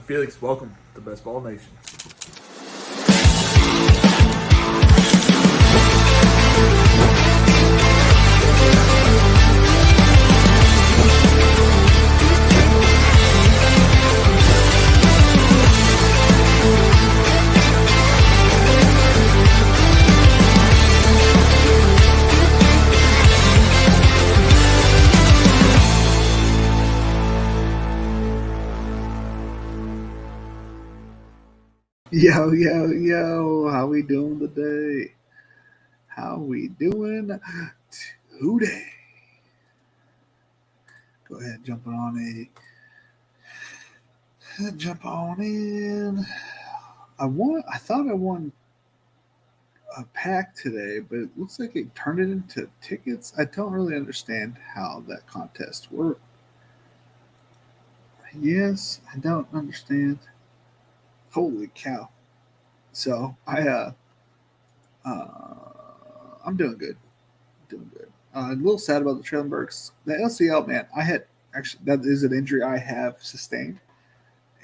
Felix, welcome to Best Ball Nation. Yo, yo, yo, how we doing today? How we doing today? Go ahead, jump on in. I thought I won a pack today, but it looks like it turned it into tickets. I don't really understand how that contest worked. Yes, I don't understand. Holy cow. So I'm doing good. Doing good. A little sad about the Trailenbergs. The LCL, man, I had actually that is an injury I have sustained,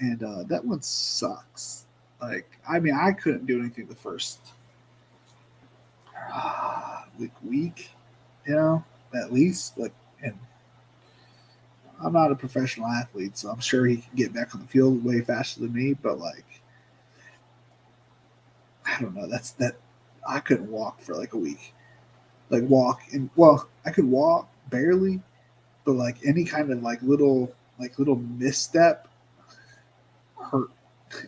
and that one sucks. Like, I mean, I couldn't do anything the first week, at least. Like, and I'm not a professional athlete, so I'm sure he can get back on the field way faster than me. But like, I don't know. That's that. I couldn't walk for like a week. Like walk and well, I could walk barely, but like any kind of little misstep hurt.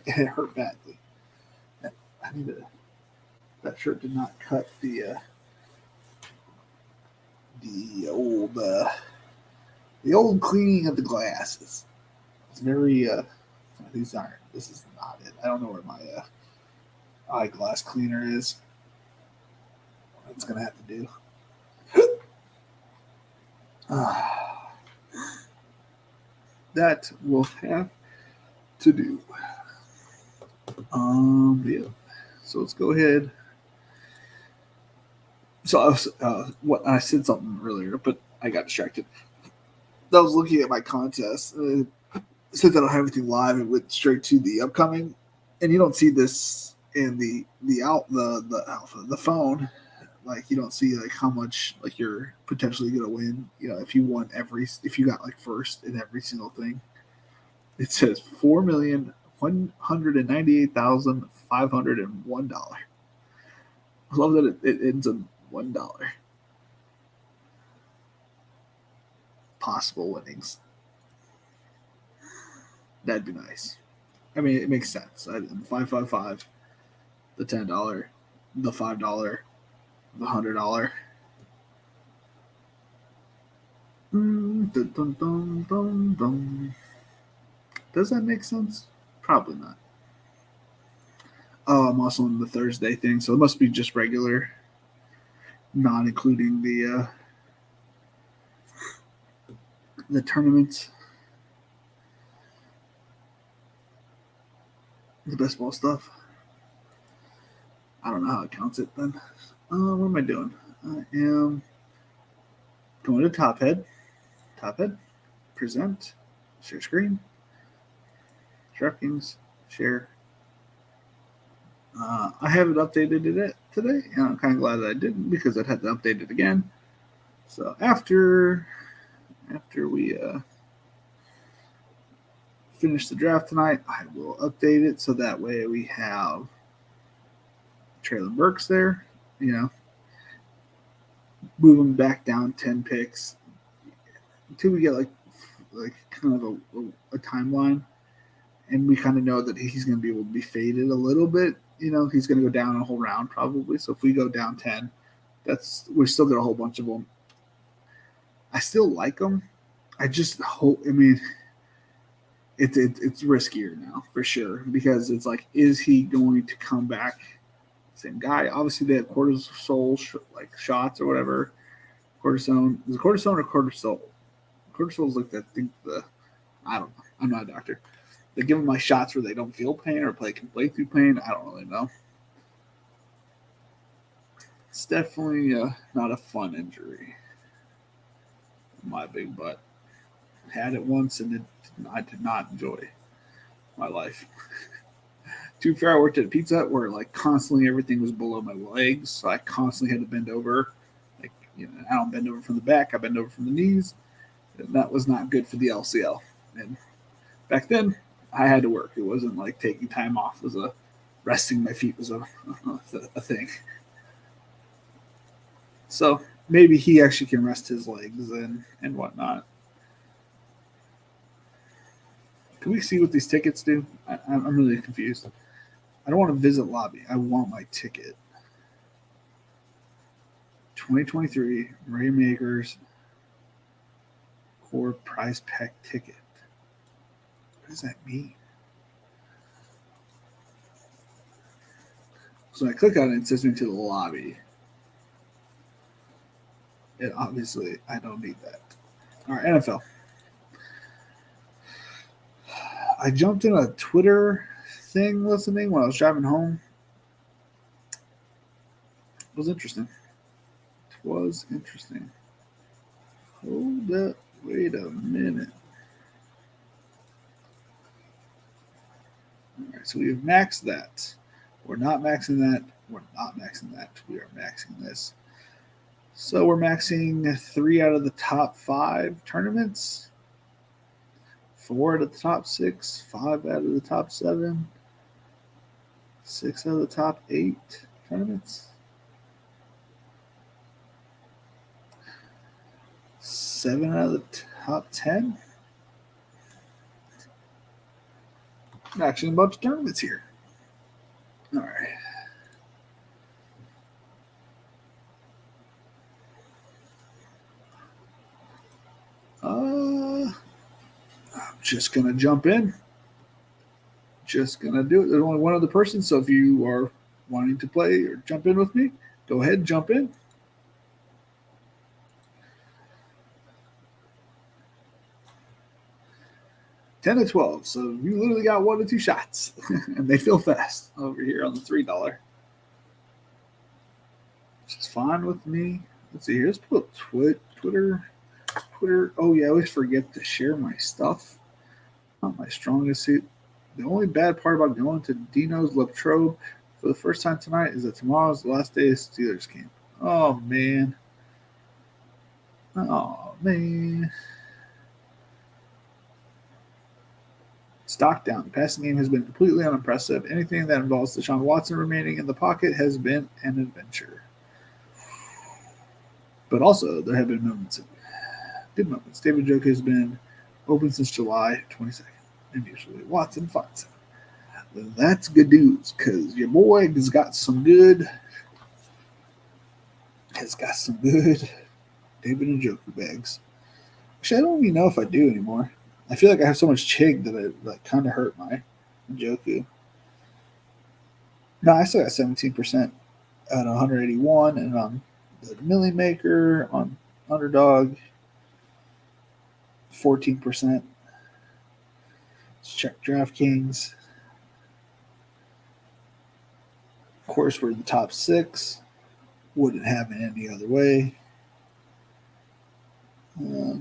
It hurt badly. I need to. That shirt did not cut the old the old cleaning of the glasses. It's very these aren't. This is not it. I don't know where my eyeglass cleaner is. It's gonna have to do. That will have to do. Yeah. So let's go ahead. So I said something earlier, but I got distracted. I was looking at my contest. Since I don't have anything live, it went straight to the upcoming, and you don't see this in the phone. Like, you don't see like how much like you're potentially gonna win. If you got like first in every single thing. It says $4,198,501. I love that it ends in $1. Possible winnings. That'd be nice. I mean, it makes sense. The 555, the $10, the $5, the $100. Dun, dun, dun, dun, dun. Does that make sense? Probably not. Oh, I'm also on the Thursday thing, so it must be just regular, not including the tournaments, the best ball stuff. I don't know how it counts it then. What am I doing? I am going to Top Head, present, share screen, Draftkings, share. I haven't updated it today, and I'm kind of glad that I didn't because I'd have to update it again. So after we finish the draft tonight, I will update it so that way we have Traylon Burks there. Moving back down 10 picks until we get like kind of a timeline, and we kind of know that he's going to be able to be faded a little bit. He's going to go down a whole round probably. So if we go down 10, we're still got a whole bunch of them. I still like them. I just hope. I mean, it's riskier now for sure because it's like, is he going to come back? Same guy. Obviously, they have cortisol shots or whatever. Cortisone. Is it cortisone or cortisol? Cortisol is like I don't know. I'm not a doctor. They give them my shots where they don't feel pain or can play through pain. I don't really know. It's definitely not a fun injury. My big butt. Had it once and I did not enjoy. my life. To be fair, I worked at a Pizza Hut where like constantly everything was below my legs, so I constantly had to bend over. Like I don't bend over from the back; I bend over from the knees. And that was not good for the LCL. And back then, I had to work. It wasn't like taking time off was a resting my feet was a thing. So maybe he actually can rest his legs and whatnot. Can we see what these tickets do? I'm really confused. I don't want to visit lobby. I want my ticket. 2023 Rainmakers Core Prize Pack ticket. What does that mean? So when I click on it, it says me to the lobby. And obviously, I don't need that. All right, NFL. I jumped in a Twitter thing listening when I was driving home. It was interesting. Hold up. Wait a minute. All right, so we have maxed that. We're not maxing that. We're not maxing that. We are maxing this. So we're maxing 3 out of the top 5 tournaments, 4 out of the top 6, 5 out of the top 7, 6 out of the top 8 tournaments, 7 out of the top 10. Actually, a bunch of tournaments here. All right. I'm just gonna jump in. Just gonna do it. There's only one other person, so if you are wanting to play or jump in with me, go ahead, jump in. 10 to 12. So you literally got 1 to 2 shots, and they feel fast over here on the $3. Which is fine with me. Let's see here. Let's put Twitter. Oh, yeah, I always forget to share my stuff. Not my strongest suit. The only bad part about going to Dino's Latrobe for the first time tonight is that tomorrow's the last day of Steelers game. Oh, man. Stock down. The passing game has been completely unimpressive. Anything that involves Deshaun Watson remaining in the pocket has been an adventure. But also, there have been good moments. David Njoku has been open since July 22nd, and usually Watson finds him. That's good news because your boy has got some good David Njoku bags. Actually, I don't even know if I do anymore. I feel like I have so much Chig that it kind of hurt my Njoku. No, I still got 17% at 181, and on the Millie Maker on Underdog, 14%. Let's check Draftkings. Of course, we're in the top 6. Wouldn't have it any other way.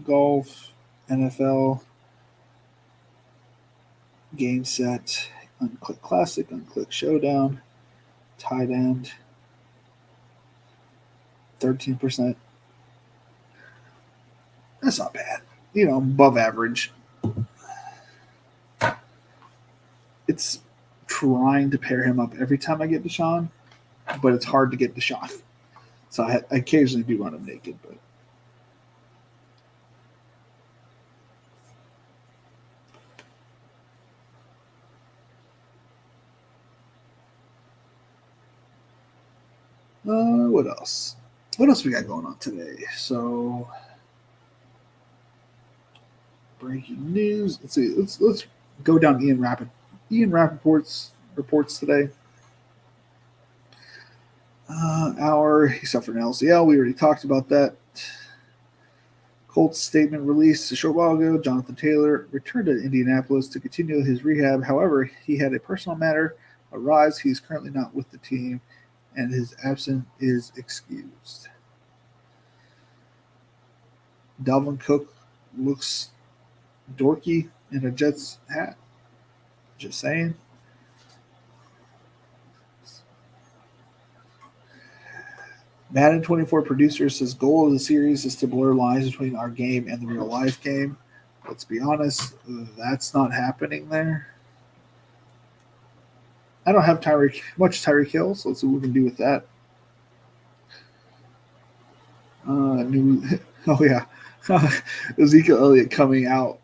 Golf, NFL, game set, unclick classic, unclick showdown, tight end, 13%. That's not bad. Above average. It's trying to pair him up every time I get Deshaun, but it's hard to get Deshaun. So I occasionally do run him naked, but what else? What else we got going on today? So breaking news. Let's see. Let's go down Ian Rappaport's reports today. He suffered an LCL. We already talked about that. Colts statement released a short while ago. Jonathan Taylor returned to Indianapolis to continue his rehab. However, he had a personal matter arise. He's currently not with the team, and his absence is excused. Dalvin Cook looks dorky in a Jets hat. Just saying. Madden 24 producer says goal of the series is to blur lines between our game and the real life game. Let's be honest, that's not happening there. I don't have much Tyreek Hill, so let's see what we can do with that. New, oh yeah, Ezekiel Elliott coming out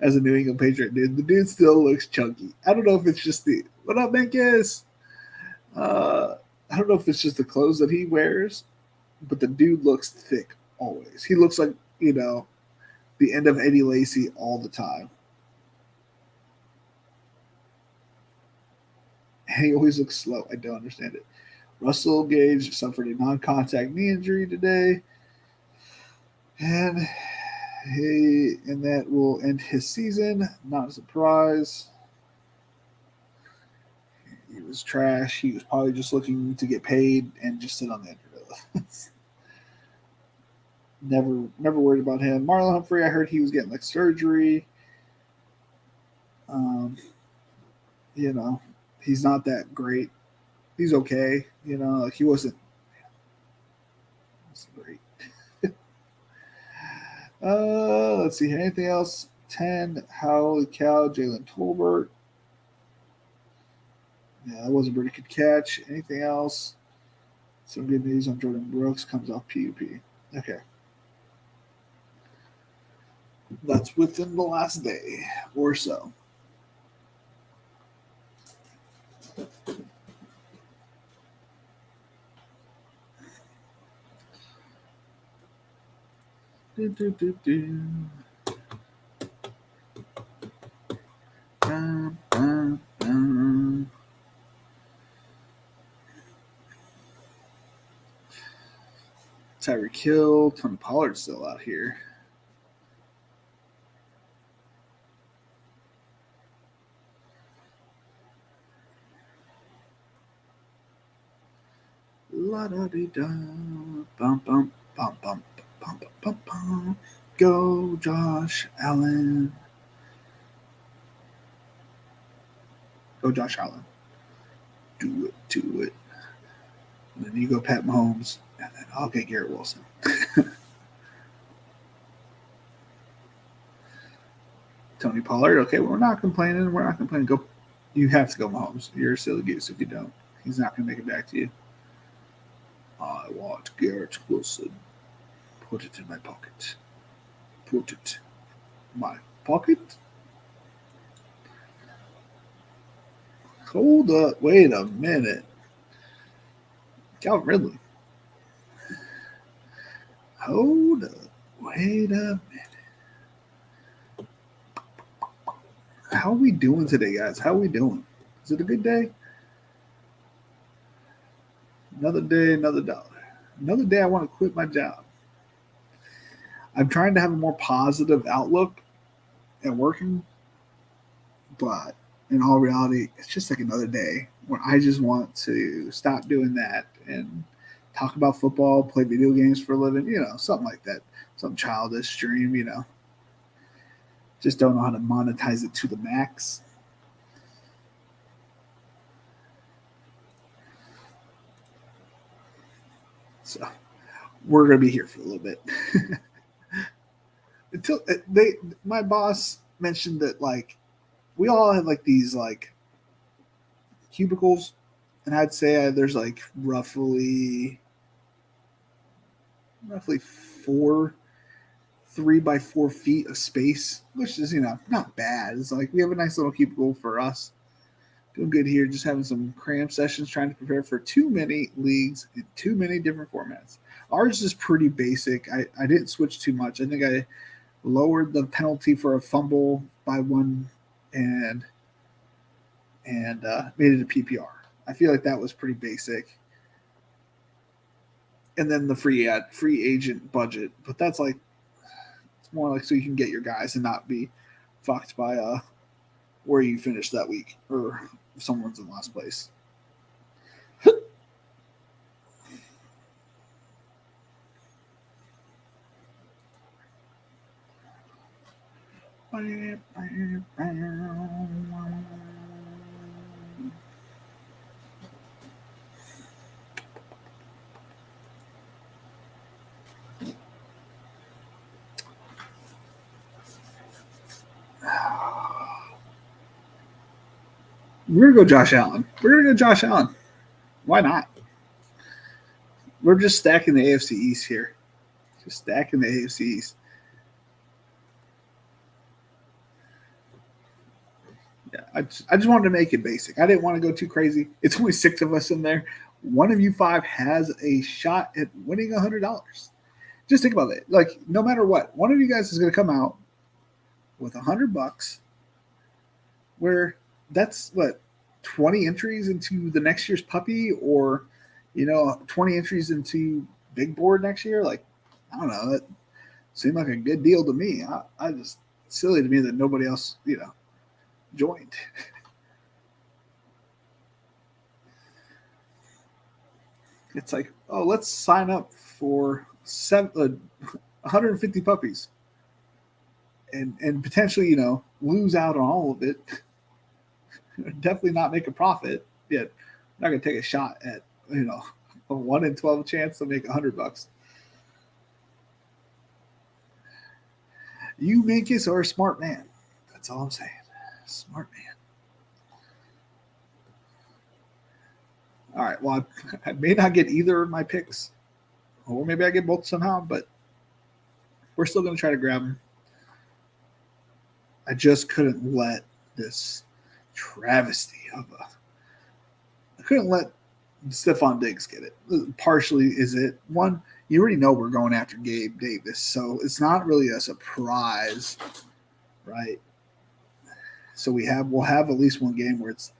as a New England Patriot dude. The dude still looks chunky. I don't know if it's just the what up, Memphis. I don't know if it's just the clothes that he wears, but the dude looks thick always. He looks like the end of Eddie Lacy all the time. And he always looks slow. I don't understand it. Russell Gage suffered a non-contact knee injury today, and that will end his season. Not a surprise. He was trash. He was probably just looking to get paid and just sit on the injury list. never worried about him. Marlon Humphrey, I heard he was getting like surgery. He's not that great. He's okay. Like he wasn't great. Let's see. Anything else? 10. Holy cow, Jalen Tolbert. Yeah, that was a pretty good catch. Anything else? Some good news on Jordan Brooks comes off PUP. Okay. That's within the last day or so. Tyreek Hill, Tony Pollard's still out here. La da dee da, bum bum bum bum bum bum bum. Go, Josh Allen. Go, Josh Allen. Do it. And then you go Pat Mahomes, and then I'll get Garrett Wilson. Tony Pollard. Okay, we're not complaining. Go. You have to go Mahomes. You're a silly goose if you don't. He's not going to make it back to you. I want Garrett Wilson. Put it in my pocket. Put it in my pocket. Hold up. Wait a minute. Calvin Ridley. Hold up. Wait a minute. How are we doing today, guys? How are we doing? Is it a good day? Another day, another dollar. Another day I want to quit my job. I'm trying to have a more positive outlook at working, but in all reality, it's just like another day where I just want to stop doing that and talk about football, play video games for a living, something like that. Some childish dream, Just don't know how to monetize it to the max. So we're going to be here for a little bit. Until my boss mentioned that like we all have like these like cubicles, and I'd say there's like roughly 4 3x4 feet of space, which is not bad. It's like we have a nice little cubicle for us. Doing good here, just having some cram sessions, trying to prepare for too many leagues in too many different formats. Ours is pretty basic. I didn't switch too much. I think I lowered the penalty for a fumble by 1 and made it a PPR. I feel like that was pretty basic. And then the free agent budget, but that's like it's more like so you can get your guys and not be fucked by where you finished that week or if someone's in last place. We're gonna go Josh Allen. Why not? We're just stacking the AFC East here. Just stacking the AFC East. Yeah, I just wanted to make it basic. I didn't want to go too crazy. It's only 6 of us in there. One of you 5 has a shot at winning $100. Just think about it. Like, no matter what, one of you guys is going to come out with $100, where that's what 20 entries into the next year's puppy, or 20 entries into big board next year. Like, I don't know. That seemed like a good deal to me. I just silly to me that nobody else joined. It's like, oh, let's sign up for 150 puppies, and potentially lose out on all of it. Definitely not make a profit. Yet, I'm not gonna take a shot at a 1 in 12 chance to make $100. You Minkus are a smart man. That's all I'm saying. Smart man. All right. Well, I may not get either of my picks, or maybe I get both somehow, but we're still going to try to grab them. I just couldn't let this travesty of I couldn't let Stephon Diggs get it. Partially is it one, you already know we're going after Gabe Davis, so it's not really a surprise, right? So we'll have at least one game where it's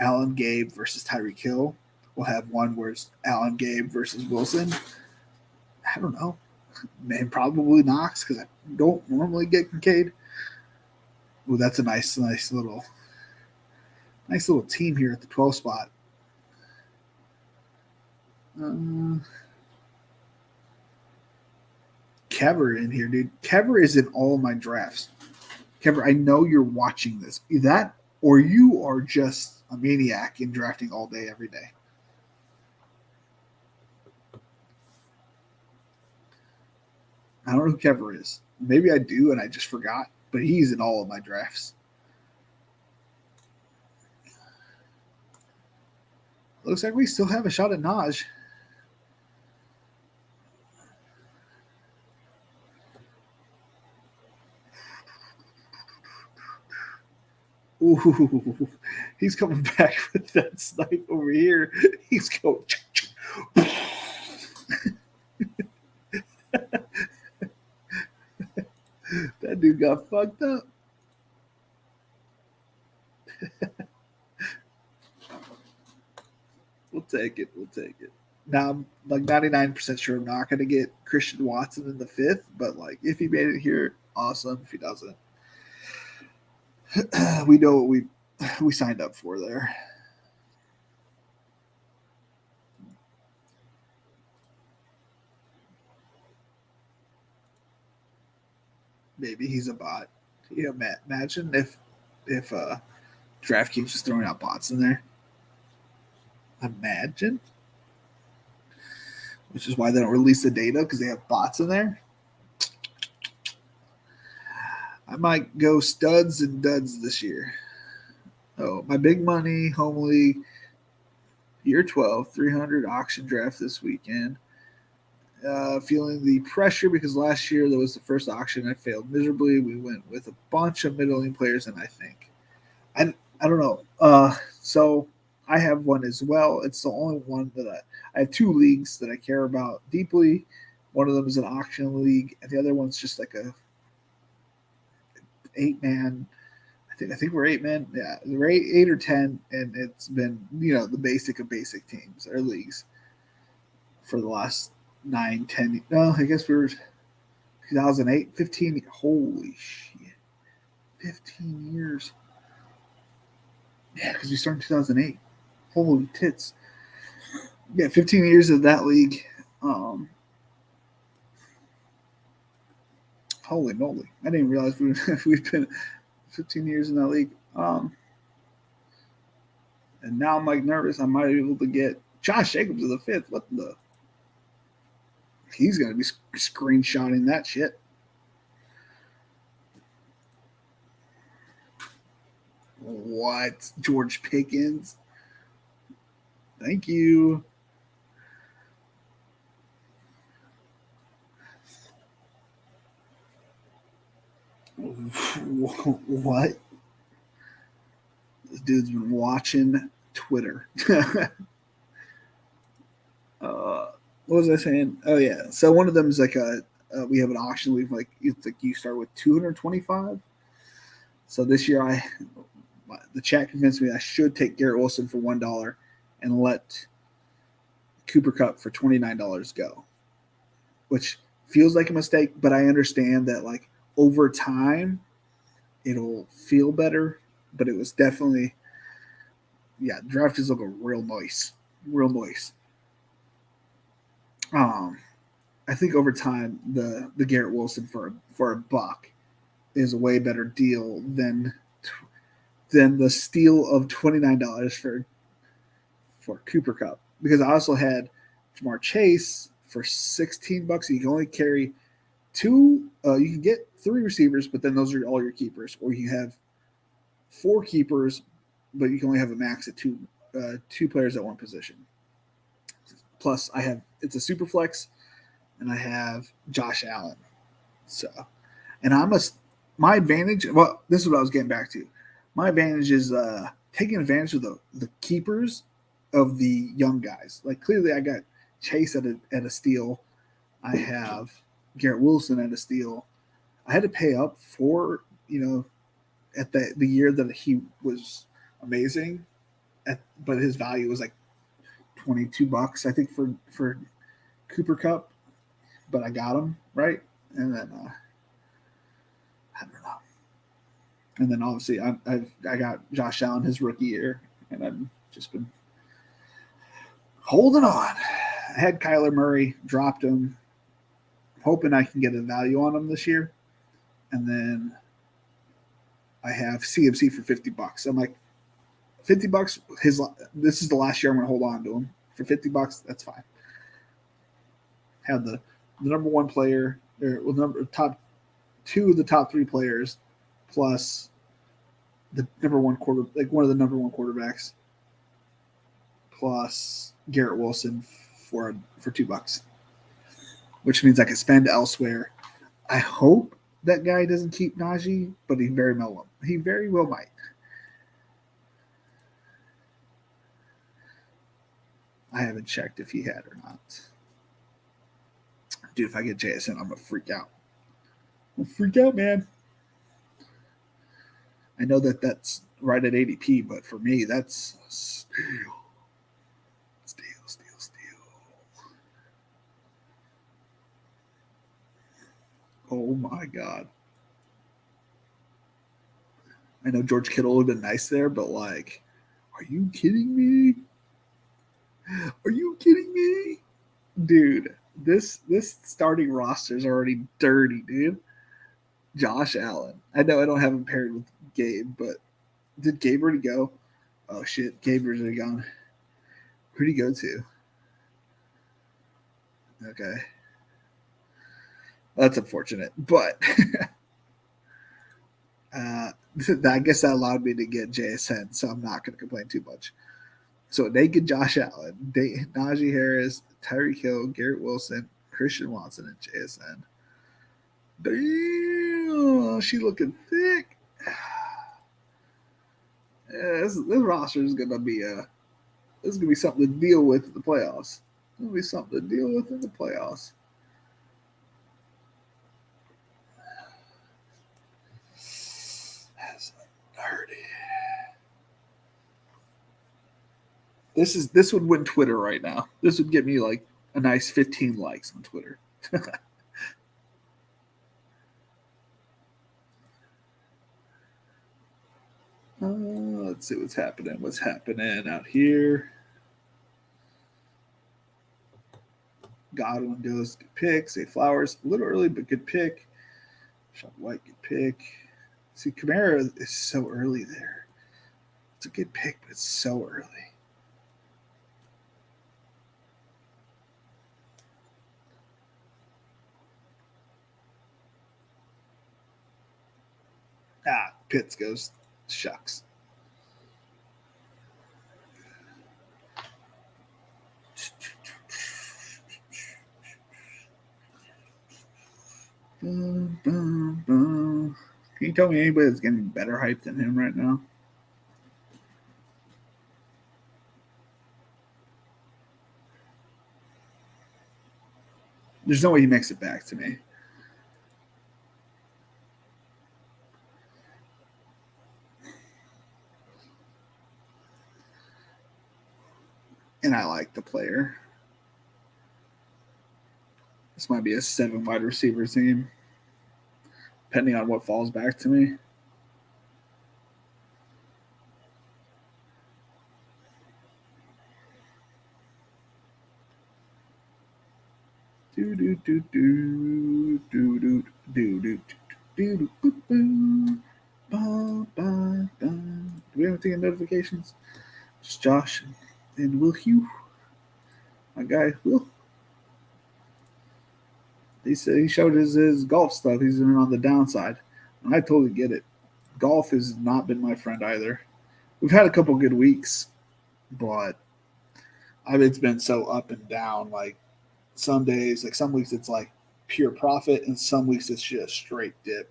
Allen Gabe versus Tyreek Hill. We'll have one where it's Allen Gabe versus Wilson. I don't know. Man, probably Knox, because I don't normally get Kincaid. Well, that's a nice little team here at the 12 spot. Kever in here, dude. Kever is in all my drafts. Kever, I know you're watching this. Either that, or you are just a maniac in drafting all day, every day. I don't know who Kever is. Maybe I do, and I just forgot. But he's in all of my drafts. Looks like we still have a shot at Naj. Ooh, he's coming back with that snipe over here. He's going. That dude got fucked up. We'll take it. Now I'm like 99% sure I'm not going to get Christian Watson in the 5th, but like if he made it here, awesome. If he doesn't, we know what we signed up for there. Maybe he's a bot. Imagine if Draftkings was throwing out bots in there. Imagine. Which is why they don't release the data, because they have bots in there. I might go studs and duds this year. Oh, my big money home league, year 12, 300 auction draft this weekend. Feeling the pressure because last year that was the first auction I failed miserably. We went with a bunch of middling players, and I don't know. So I have one as well. It's the only one that I have 2 leagues that I care about deeply. One of them is an auction league, and the other one's just like a 8-man. I think we're 8 men. Yeah, we're 8 or 10, and it's been the basic of basic teams or leagues for the last 9, 10. No, I guess we were 2008, 15. Holy shit, 15 years. Yeah, because we started in 2008. Holy tits. Yeah, 15 years of that league. Holy moly! I didn't realize we've been 15 years in that league. And now I'm like nervous. I might be able to get Josh Jacobs of the fifth. What the? He's gonna be screenshotting that shit. What? George Pickens? Thank you. What? This dude's been watching Twitter. What was I saying? Oh yeah. So one of them is like we have an auction. We've like it's like you start with 225. So this year the chat convinced me I should take Garrett Wilson for $1 and let Cooper Kupp for $29 go, which feels like a mistake, but I understand that like over time it'll feel better. But it was definitely the draft is looking real nice, real nice. I think over time the Garrett Wilson for a buck is a way better deal than the steal of $29 for Cooper Kupp, because I also had Jamar Chase for $16. You can only carry two. You can get three receivers, but then those are all your keepers, or you have four keepers, but you can only have a max of two players at one position. Plus, it's a super flex, and I have Josh Allen. So, and my advantage. Well, this is what I was getting back to. My advantage is taking advantage of the keepers of the young guys. Like clearly, I got Chase at a steal. I have Garrett Wilson at a steal. I had to pay up for at the year that he was amazing, but his value was like $22, I think, for Cooper Kupp. But I got him right, and then I don't know. And then obviously I got Josh Allen his rookie year, and I've just been holding on. I had Kyler Murray, dropped him, hoping I can get a value on him this year, and then I have CMC for $50. I'm like, $50. This is the last year I'm going to hold on to him for $50. That's fine. Had the number one player, top two of the top three players, plus the number one one of the number one quarterbacks, plus Garrett Wilson for $2, which means I can spend elsewhere. I hope that guy doesn't keep Najee, but he very well might. I haven't checked if he had or not. Dude, if I get JSN, I'm gonna freak out. I'm gonna freak out, man. I know that's right at ADP, but for me, that's steal. Oh my god. I know George Kittle would have been nice there, but like, are you kidding me? Are you kidding me? Dude, this starting roster is already dirty, dude. Josh Allen. I know I don't have him paired with Gabe, but did Gabe already go? Oh shit, Gabe already gone. Who'd he go to? Okay. That's unfortunate, but I guess that allowed me to get JSN, so I'm not going to complain too much. So naked Josh Allen, Najee Harris, Tyreek Hill, Garrett Wilson, Christian Watson, and JSN. Damn, she looking thick. Yeah, this roster is gonna be something to deal with in the playoffs. It's gonna be something to deal with in the playoffs. That's dirty. This would win Twitter right now. This would get me like a nice 15 likes on Twitter. Let's see what's happening. What's happening out here? Godwin goes, good pick. Say Flowers, a little early, but good pick. Shot White, good pick. See, Kamara is so early there. It's a good pick, but it's so early. Pitts goes, shucks. Can you tell me anybody that's getting better hype than him right now? There's no way he makes it back to me. And I like the player. This might be a 7 wide receiver team, depending on what falls back to me. Do do do do do do do do do do do. Do we have any notifications? Just Josh and Will Hugh. My guy Will. He said he showed his golf stuff. He's been on the downside, and I totally get it. Golf has not been my friend either. We've had a couple good weeks, but it's been so up and down. Like some days, like some weeks it's like pure profit, and some weeks it's just straight dip.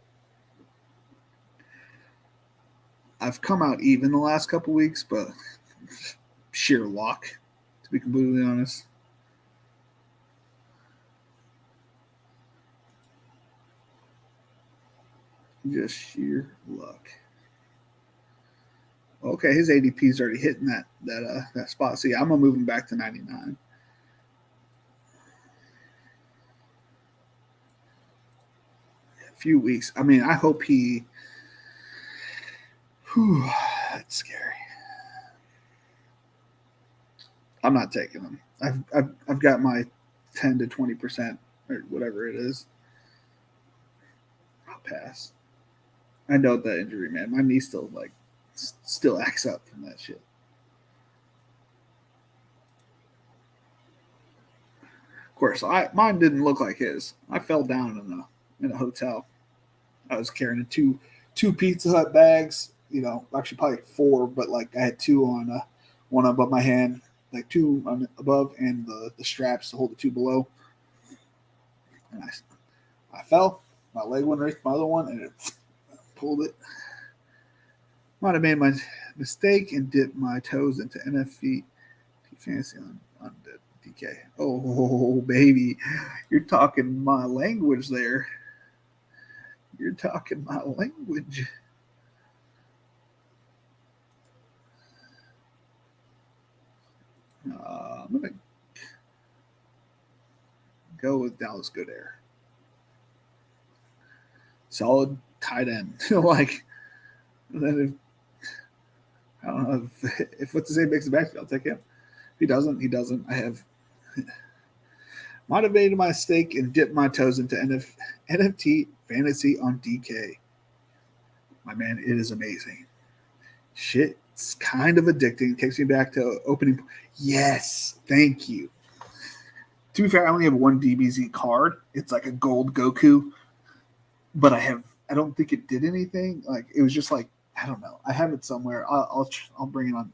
I've come out even the last couple weeks, but sheer luck, to be completely honest. Just sheer luck. Okay, his ADP is already hitting that spot. So yeah, I'm gonna move him back to 99. A few weeks. I mean, I hope he. Whew, that's scary. I'm not taking him. I've got my 10 to 20% or whatever it is. I'll pass. I know that injury, man. My knee still acts up from that shit. Of course, mine didn't look like his. I fell down in a hotel. I was carrying two Pizza Hut bags. You know, actually probably 4, but like I had 2 on one above my hand, like 2 on above, and the straps to hold the 2 below. And I fell. My leg went right to my other one, and it pulled it. Might have made my mistake and dipped my toes into NFT fantasy on DK. Oh, baby. You're talking my language there. You're talking my language. I'm going to go with Dallas Goodere. Solid tight end. Like, then I don't know if what's to say makes it back, I'll take him. If he doesn't, he doesn't. I have motivated my stake and dipped my toes into NFT fantasy on DK. My man, it is amazing. Shit, it's kind of addicting. Takes me back to opening. Yes, thank you. To be fair, I only have one DBZ card. It's like a gold Goku, but I don't think it did anything. Like it was just like I don't know. I have it somewhere. I'll bring it on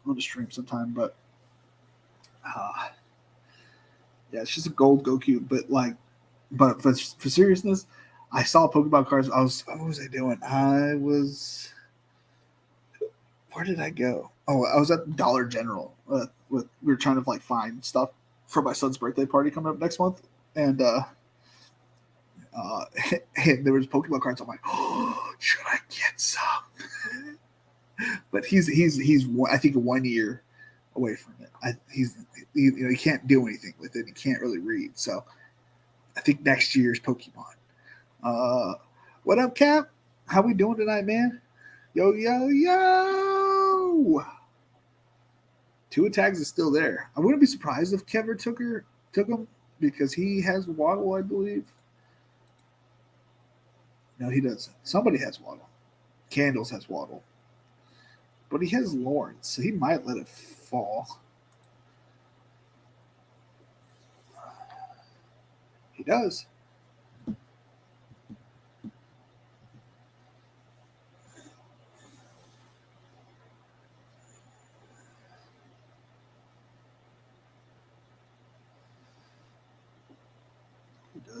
the stream sometime. But yeah, it's just a gold Goku. But for seriousness, I saw Pokemon cards. What was I doing? Where did I go? Oh, I was at Dollar General. We were trying to like find stuff for my son's birthday party coming up next month, and and there was Pokemon cards. I'm like, oh, should I get some? But he's I think 1 year away from it. He can't do anything with it. He can't really read. So I think next year's Pokemon. What up, Cap? How we doing tonight, man? Yo, yo, yo! 2 tags is still there. I wouldn't be surprised if Kever took him because he has Waddle, I believe. No, he doesn't. Somebody has Waddle. Candles has Waddle. But he has Lawrence, so he might let it fall. He does.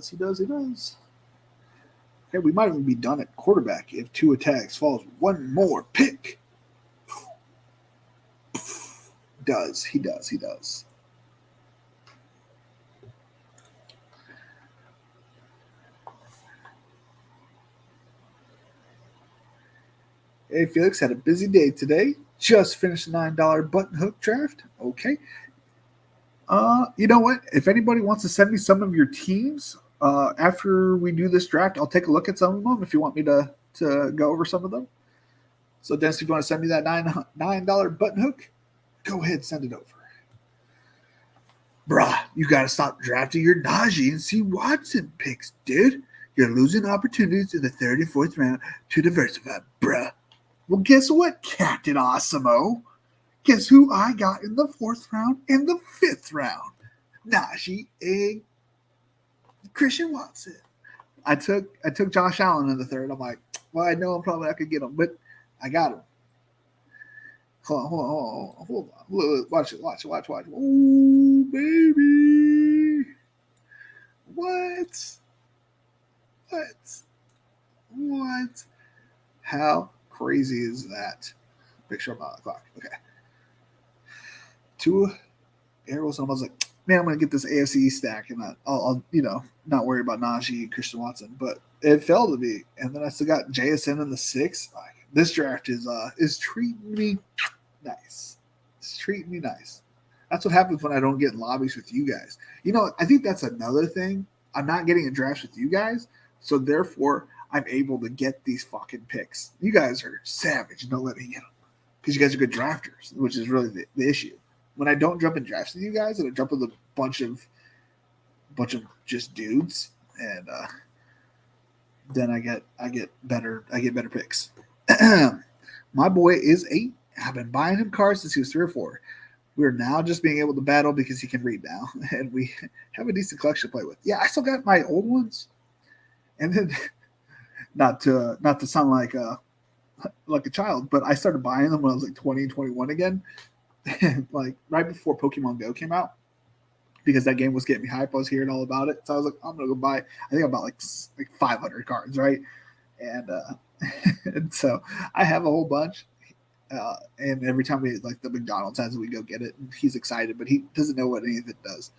He does. Hey, we might even be done at quarterback if 2 attacks falls. One more pick. He does. Hey, Felix, had a busy day today. Just finished the $9 button hook draft. Okay. You know what? If anybody wants to send me some of your teams after we do this draft, I'll take a look at some of them if you want me to go over some of them. So, Dennis, if you want to send me that $9 button hook, go ahead, send it over. Bruh, you got to stop drafting your Najee and C. Watson picks, dude. You're losing opportunities in the 3rd and 4th round to diversify, bruh. Well, guess what, Captain Awesemo? Guess who I got in the 4th round and the 5th round? Najee and Christian Watson. I took Josh Allen in the 3rd. I'm like, well, I know I'm probably not gonna get him, but I got him. Hold on. Watch it. Oh, baby. What? How crazy is that? Picture of my clock. Okay. 2 arrows, and I was like, man, I'm gonna get this AFC stack, and I'll not worry about Najee and Christian Watson. But it fell to me, and then I still got JSN in the 6th. Like, this draft is treating me nice. It's treating me nice. That's what happens when I don't get in lobbies with you guys. I think that's another thing. I'm not getting in drafts with you guys, so therefore I'm able to get these fucking picks. You guys are savage. Don't let me get them because you guys are good drafters, which is really the issue. When I don't jump in drafts with you guys, and I jump with a bunch of just dudes, and then I get better picks. My boy is 8. I've been buying him cards since he was 3 or 4. We're now just being able to battle because he can read now, and we have a decent collection to play with. Yeah, I still got my old ones, and then not to sound like a child, but I started buying them when I was like 20 and 21 again. Like right before Pokemon Go came out, because that game was getting me hype. I was hearing all about it, so I was like, I'm gonna go buy. I think I bought like 500 cards, right? And and so I have a whole bunch. And every time we like the McDonald's has it, we go get it, and he's excited, but he doesn't know what any of it does.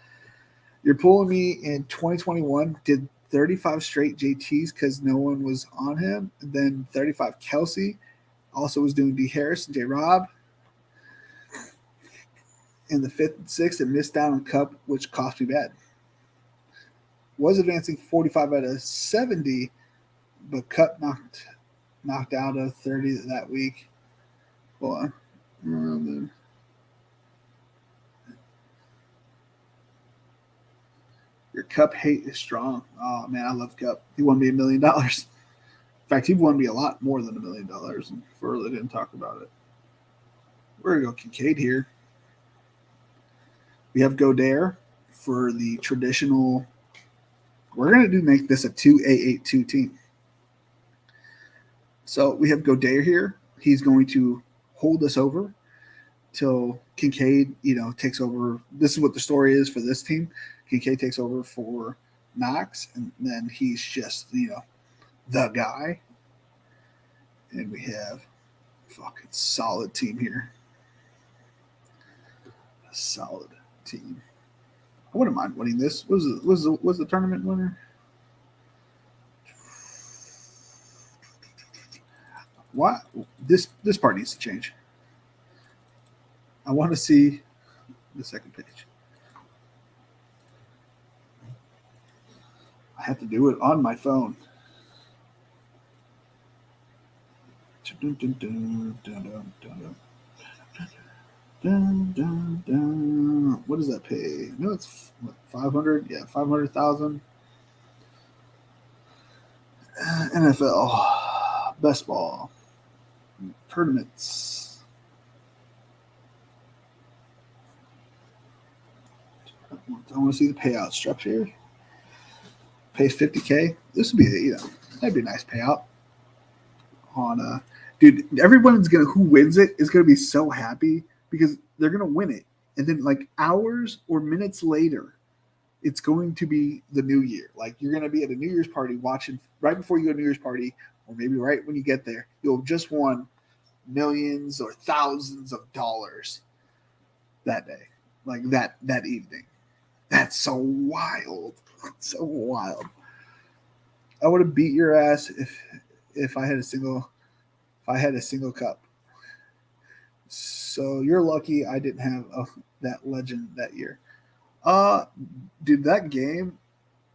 You're pulling me in 2021. Did 35 straight JTs because no one was on him, and then 35 Kelsey. Also was doing D Harris and J Rob. In the 5th and 6th, and missed out on Cup, which cost me bad. Was advancing 45 out of 70, but Cup knocked out of 30 that week. Hold on. Your Cup hate is strong. Oh man, I love Cup. He won me $1 million. In fact, he won me a lot more than $1 million. And Furley didn't talk about it. We're gonna go Kincaid here. We have Godare for the traditional. We're going to make this a 2-8-8-2 team. So we have Godare here. He's going to hold us over till Kincaid, takes over. This is what the story is for this team. Kincaid takes over for Knox, and then he's just, the guy. And we have a fucking solid team here. A solid team. I wouldn't mind winning this. Was the tournament winner? Why this part needs to change. I want to see the second page. I have to do it on my phone. What does that pay? No, it's 500. Yeah, 500,000. NFL best ball tournaments. I want to see the payout structure. Pays $50K. This would be that'd be a nice payout. On dude, everyone's gonna who wins it is gonna be so happy because they're gonna win it, and then like hours or minutes later, it's going to be the new year. Like you're gonna be at a New Year's party watching right before you go to New Year's party, or maybe right when you get there, you'll have just won millions or thousands of dollars that day, like that evening. That's so wild. So wild. I would have beat your ass if I had a single cup. So you're lucky I didn't have that legend that year. Uh, dude, that game,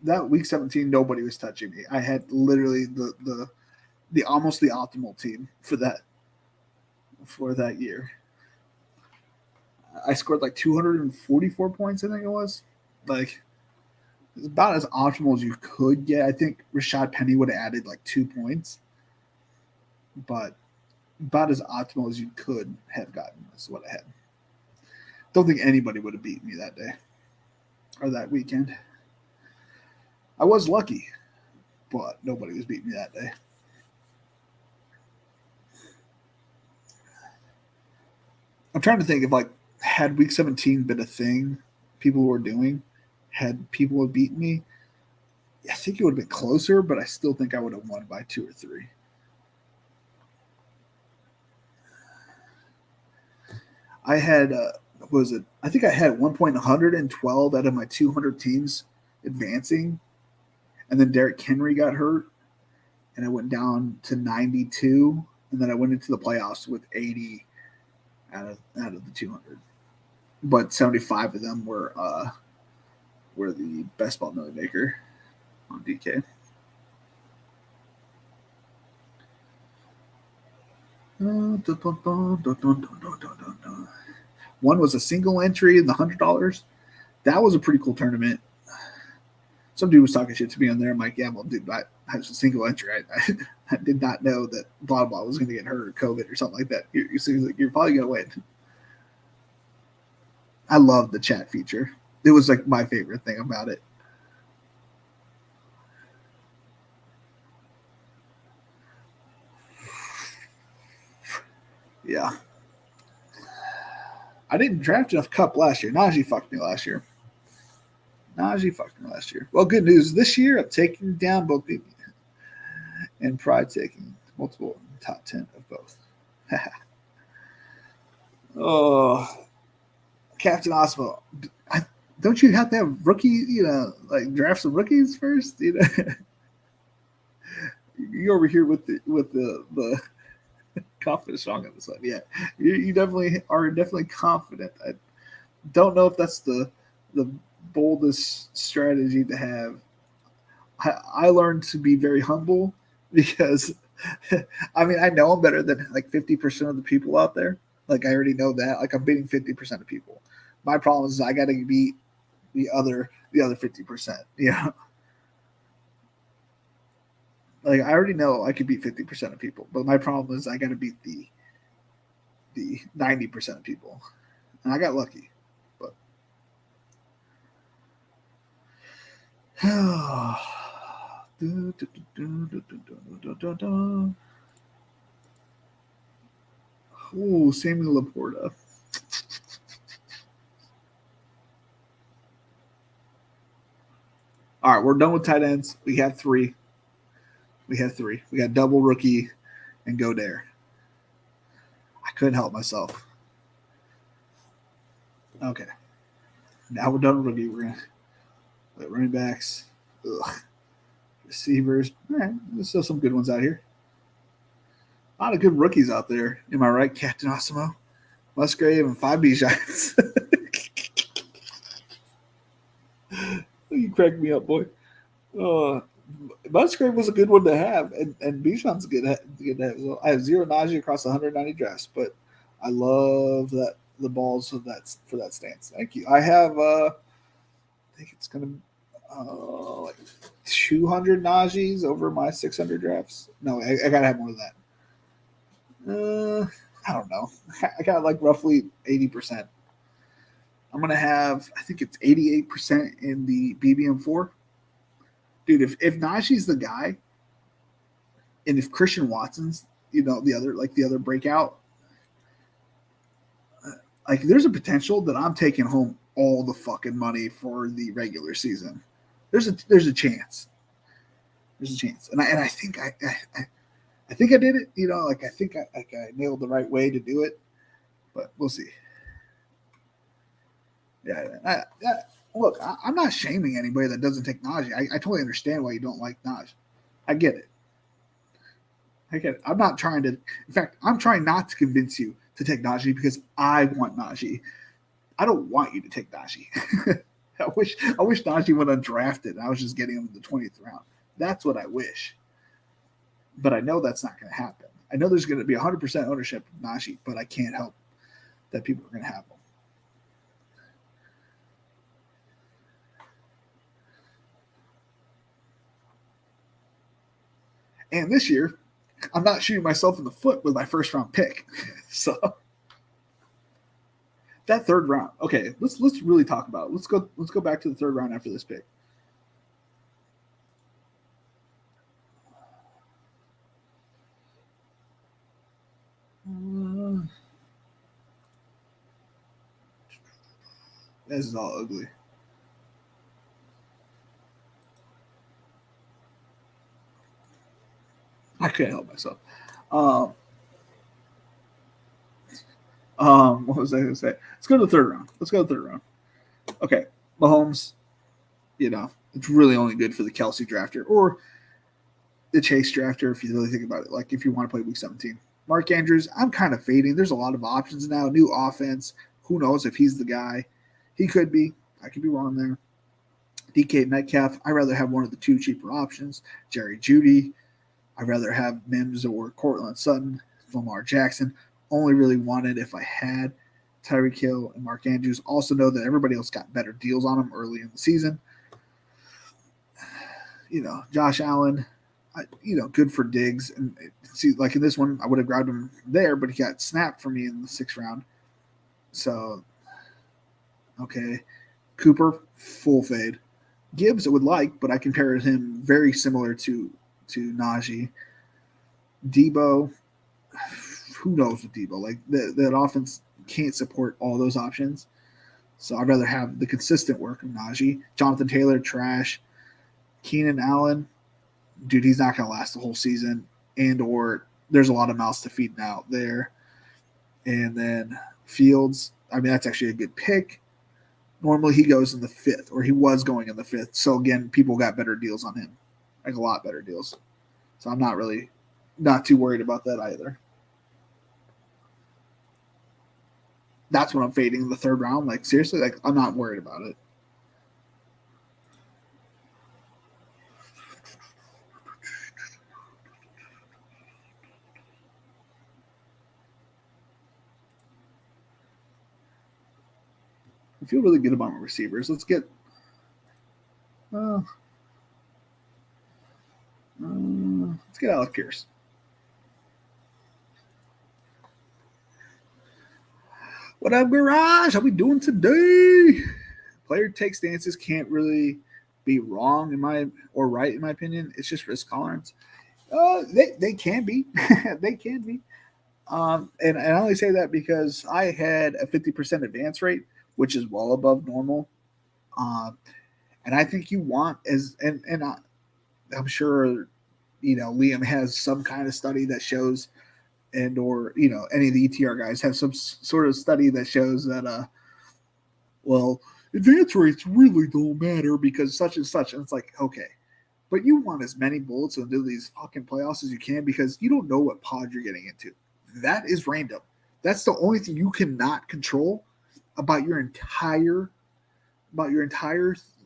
that week 17, nobody was touching me. I had literally the almost the optimal team for that year. I scored like 244 points, I think it was. Like it's about as optimal as you could get. I think Rashad Penny would have added like 2 points, but about as optimal as you could have gotten is what I had. Don't think anybody would have beaten me that day or that weekend. I was lucky, but nobody was beating me that day. I'm trying to think if like had week 17 been a thing people were doing, had people have beaten me, I think it would have been closer, but I still think I would have won by 2 or 3. I had was it? I think I had at one point 112 out of my 200 teams advancing, and then Derrick Henry got hurt, and I went down to 92, and then I went into the playoffs with 80 out of the 200. But 75 of them were the best ball million maker on DK. One was a single entry in the $100. That was a pretty cool tournament. Some dude was talking shit to me on there. I'm like, yeah, well, dude, I have a single entry. I did not know that blah blah was going to get hurt or COVID or something like that. You're probably going to win. I love the chat feature. It was like my favorite thing about it. Yeah. I didn't draft enough cup last year. Najee fucked me last year. Well, good news. This year, I'm taking down both people and Pride taking multiple top 10 of both. Oh, Captain Osmo. Don't you have to have rookie, like draft some rookies first? You over here with the confidence strong on this one. Yeah, you definitely are definitely confident. I don't know if that's the boldest strategy to have. I learned to be very humble because I mean I know I'm better than like 50% of the people out there. Like I already know that. Like I'm beating 50% of people. My problem is I got to beat the other 50%. Yeah, like I already know I could beat 50% of people, but my problem is I got to beat the 90% of people, and I got lucky. But oh, Samuel Laporta. All right, we're done with tight ends. We have three. We got double rookie and go there. I couldn't help myself. Okay. Now we're done with rookie. We're gonna let running backs. Ugh. Receivers. All right, there's still some good ones out here. A lot of good rookies out there. Am I right, Captain Osimo? Musgrave and 5B shots. You cracked me up, boy. Musgrave was a good one to have, and Bijan's good to have as well. I have 0 Najee across 190 drafts, but I love that the balls of that for that stance. Thank you. I have I think it's gonna like 200 Najis over my 600 drafts. No, I gotta have more than that. I don't know. I got like roughly 80%. I'm gonna have, I think it's 88% in the BBM4. Dude, if Najee's the guy, and if Christian Watson's, the other breakout, like there's a potential that I'm taking home all the fucking money for the regular season. There's a chance. There's a chance, and I think I think I did it. Like I think I nailed the right way to do it, but we'll see. Yeah. Look, I'm not shaming anybody that doesn't take Najee. I totally understand why you don't like Najee. I get it. I'm not trying to. In fact, I'm trying not to convince you to take Najee because I want Najee. I don't want you to take Najee. I wish Najee went undrafted and I was just getting him in the 20th round. That's what I wish. But I know that's not going to happen. I know there's going to be 100% ownership of Najee, but I can't help that people are going to have him. And this year, I'm not shooting myself in the foot with my first round pick. So that third round. Okay, let's really talk about it. Let's go back to the third round after this pick. This is all ugly. I can't help myself. What was I going to say? Let's go to the third round. Okay, Mahomes. It's really only good for the Kelsey drafter or the Chase drafter if you really think about it. Like if you want to play Week 17. Mark Andrews, I'm kind of fading. There's a lot of options now. New offense. Who knows if he's the guy? He could be. I could be wrong there. DK Metcalf. I'd rather have one of the two cheaper options. Jerry Jeudy. I'd rather have Mims or Cortland Sutton. Lamar Jackson. Only really wanted if I had Tyreek Hill and Mark Andrews. Also know that everybody else got better deals on them early in the season. Josh Allen, good for Diggs. And see, like in this one, I would have grabbed him there, but he got snapped for me in the 6th round. So, okay. Cooper, full fade. Gibbs, I would like, but I compared him very similar to Najee. Debo, who knows with Debo? Like that offense can't support all those options. So I'd rather have the consistent work of Najee. Jonathan Taylor, trash. Keenan Allen, dude, he's not going to last the whole season. And or there's a lot of mouths to feed out there. And then Fields, that's actually a good pick. Normally he goes in the 5th, or he was going in the 5th. So again, people got better deals on him, like a lot better deals. So I'm not too worried about that either. That's when I'm fading in the 3rd round. Like seriously, like I'm not worried about it. I feel really good about my receivers. Let's get Alec Pierce. What up, Garage? How we doing today? Player take stances can't really be wrong or right in my opinion. It's just risk tolerance. They can be. They can be. And I only say that because I had a 50% advance rate, which is well above normal. And I think you want I'm sure, Liam has some kind of study that shows, and or any of the ETR guys have some sort of study that shows that advance rates really don't matter because such and such. And it's like, okay, but you want as many bullets into these fucking playoffs as you can because you don't know what pod you're getting into. That is random. That's the only thing you cannot control about your entire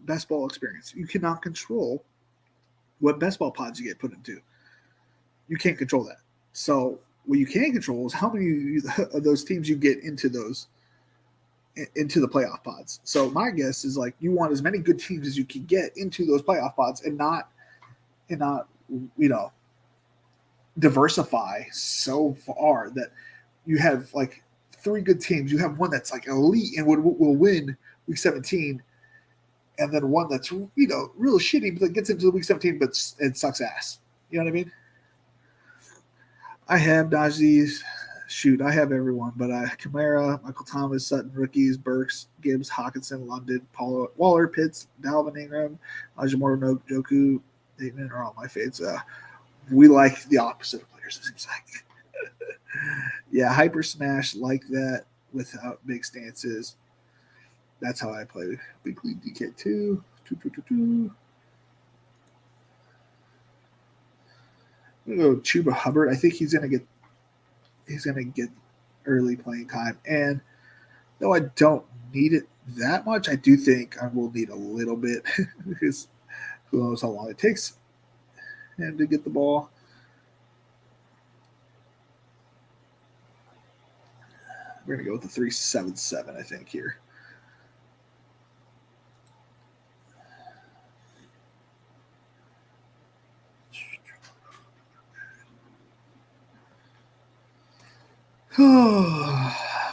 best ball experience. You cannot control what best ball pods you get put into. You can't control that. So what you can control is how many of those teams you get into those into the playoff pods. So my guess is like you want as many good teams as you can get into those playoff pods and not diversify so far that you have like 3 good teams. You have one that's like elite and will win week 17, and then one that's real shitty but gets into the week 17 but it sucks ass. You know what I mean? I have Najee's. Shoot, I have everyone, but Kamara, Michael Thomas, Sutton, rookies, Burks, Gibbs, Hawkinson, London, Paulo, Waller, Pitts, Dalvin Ingram, Ajimoro, Joku, Bateman are all my faves. We like the opposite of players, it seems like. Yeah, Hyper Smash like that without big stances. That's how I play weekly DK2. I'm gonna go Chuba Hubbard. I think he's gonna get early playing time. And though I don't need it that much, I do think I will need a little bit because who knows how long it takes him to get the ball. We're going to go with the 377, I think, here.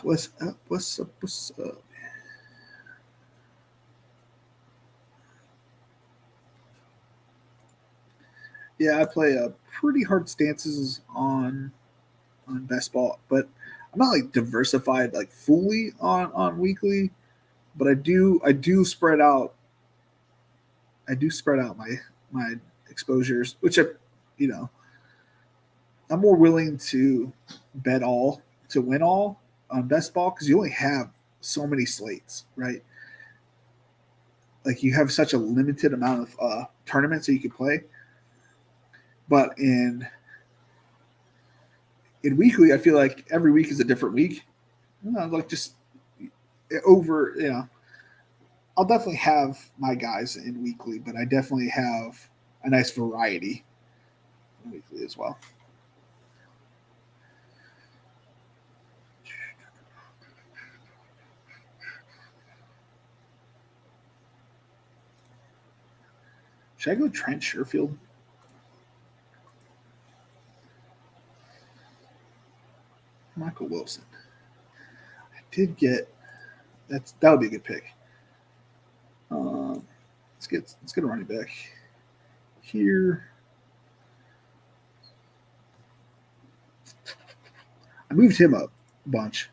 What's up? What's up? What's up? Yeah, I play pretty hard stances on best ball, but I'm not like diversified like fully on weekly, but I do spread out. I do spread out my exposures, which I'm more willing to bet all to win all on best ball because you only have so many slates, right? Like you have such a limited amount of tournaments that you can play. But in weekly, I feel like every week is a different week. Like just over, I'll definitely have my guys in weekly, but I definitely have a nice variety in weekly as well. Should I go Trent Sherfield? Michael Wilson. I did get that would be a good pick. Let's get a running back here. I moved him up a bunch.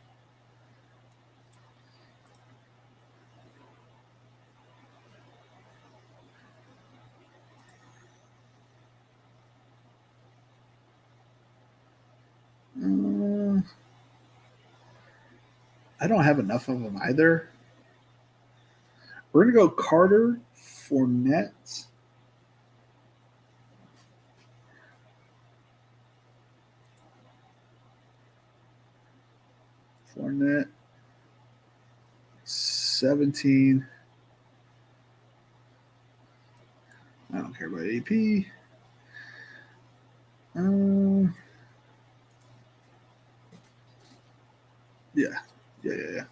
I don't have enough of them either. We're gonna go Carter, Fournette. Fournette, 17. I don't care about AP. Yeah.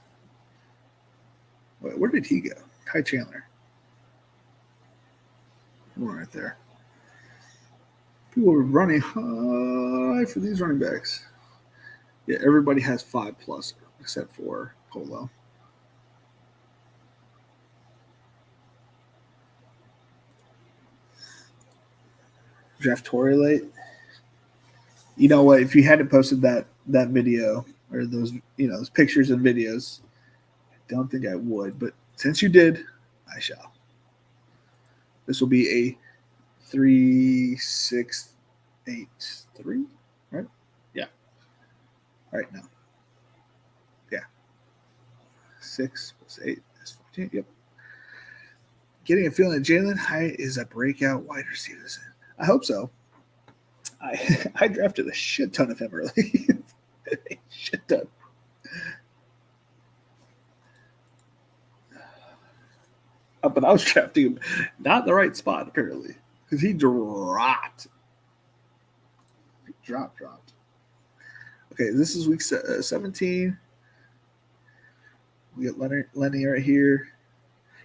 Wait, where did he go? Ty Chandler. One right there. People are running high for these running backs. Yeah, everybody has 5+ except for Polo. Draft Tory late. You know what? If you hadn't posted that video or those those pictures and videos, I don't think I would. But since you did, I shall. This will be a 3-6-8-3, right? Yeah. All right, now. Yeah. 6 + 8 is 14. Yep. Getting a feeling that Jalen Hyatt is a breakout wide receiver. I hope so. I drafted a shit ton of him early. A shit ton. But I was drafting him not in the right spot, apparently. Because he dropped. Dropped. Okay, this is week 17. We got Lenny right here.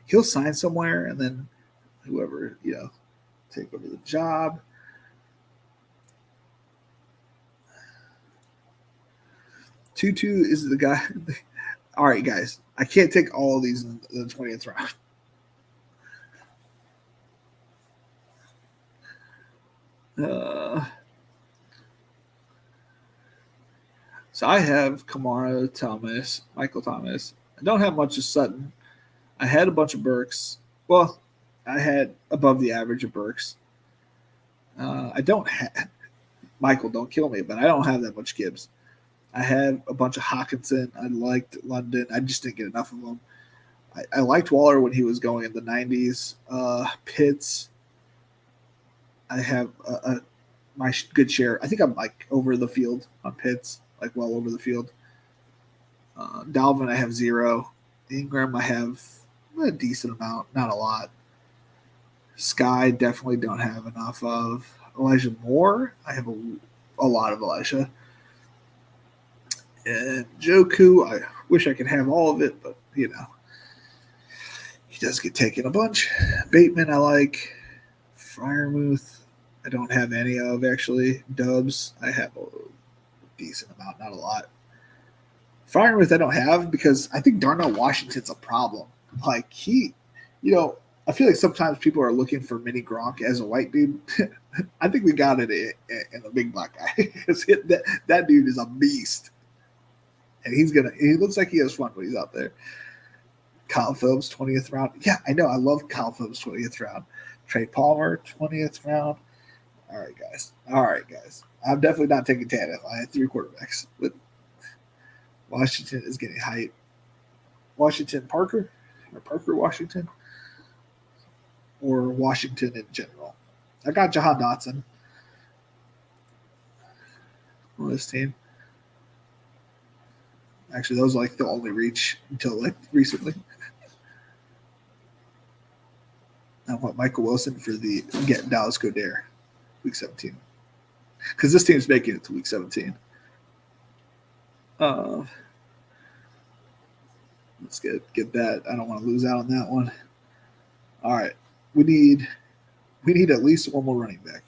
He'll sign somewhere, and then whoever take over the job. Tutu is the guy. All right, guys, I can't take all of these in the 20th round. So I have Kamara Thomas, Michael Thomas. I don't have much of Sutton. I had a bunch of Burks. Well, I had above the average of Burks. I don't have Michael. Don't kill me, but I don't have that much Gibbs. I had a bunch of Hawkinson. I liked London. I just didn't get enough of them. I liked Waller when he was going in the 90s. Pitts. I have my good share. I think I'm like over the field on Pitts, like well over the field. Dalvin, I have 0. Ingram, I have a decent amount, not a lot. Sky, definitely don't have enough of. Elijah Moore, I have a lot of Elijah. And Joku, I wish I could have all of it, but he does get taken a bunch. Bateman, I like. Fryermuth, I don't have any of actually. Dubs, I have a decent amount, not a lot. Fryermuth, I don't have because I think Darnell Washington's a problem. Like I feel like sometimes people are looking for mini Gronk as a white dude. I think we got it in the big black guy because that dude is a beast, and he looks like he has fun when he's out there. Kyle Phillips, 20th round. Yeah, I know. I love Kyle Phillips, 20th round. Trey Palmer, 20th round. All right, guys. I'm definitely not taking Tannehill. I had 3 quarterbacks. But Washington is getting hype. Washington Parker, or Parker Washington, or Washington in general. I got Jahan Dotson on this team. Actually, those are like the only reach until like recently. I want Michael Wilson for the get Dallas Goddard, week 17, because this team's making it to week 17. Let's get that. I don't want to lose out on that one. All right, we need at least one more running back.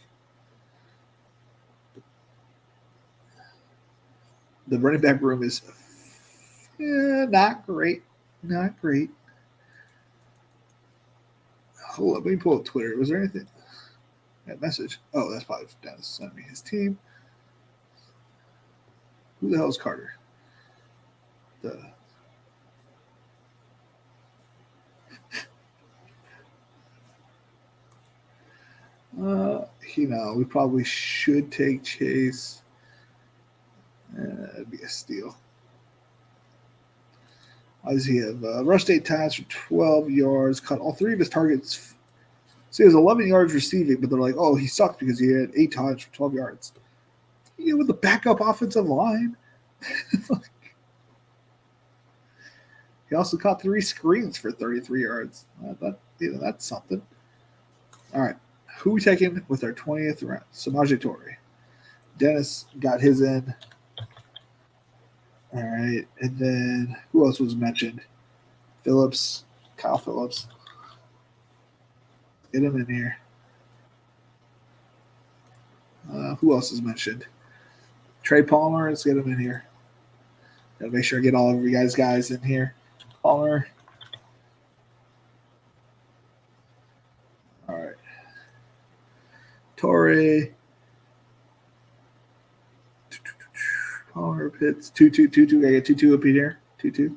The running back room is not great. Not great. Hold up, let me pull up Twitter. Was there anything? That message. Oh, that's probably Dennis sent me his team. Who the hell is Carter? We probably should take Chase. That'd be a steal. Why does he have rushed 8 times for 12 yards, caught all 3 of his targets? So he has 11 yards receiving, but they're like, oh, he sucked because he had 8 times for 12 yards. With the backup offensive line. He also caught 3 screens for 33 yards. That's something. All right. Who are we taking with our 20th round? Samaje Toure. Dennis got his in. All right. And then who else was mentioned? Phillips. Kyle Phillips. Get him in here. Who else is mentioned? Trey Palmer. Let's get him in here. Gotta make sure I get all of you guys in here. Palmer. All right. Torre. Palmer, Pitts. 2-2. I get 2-2 up in here. 2-2.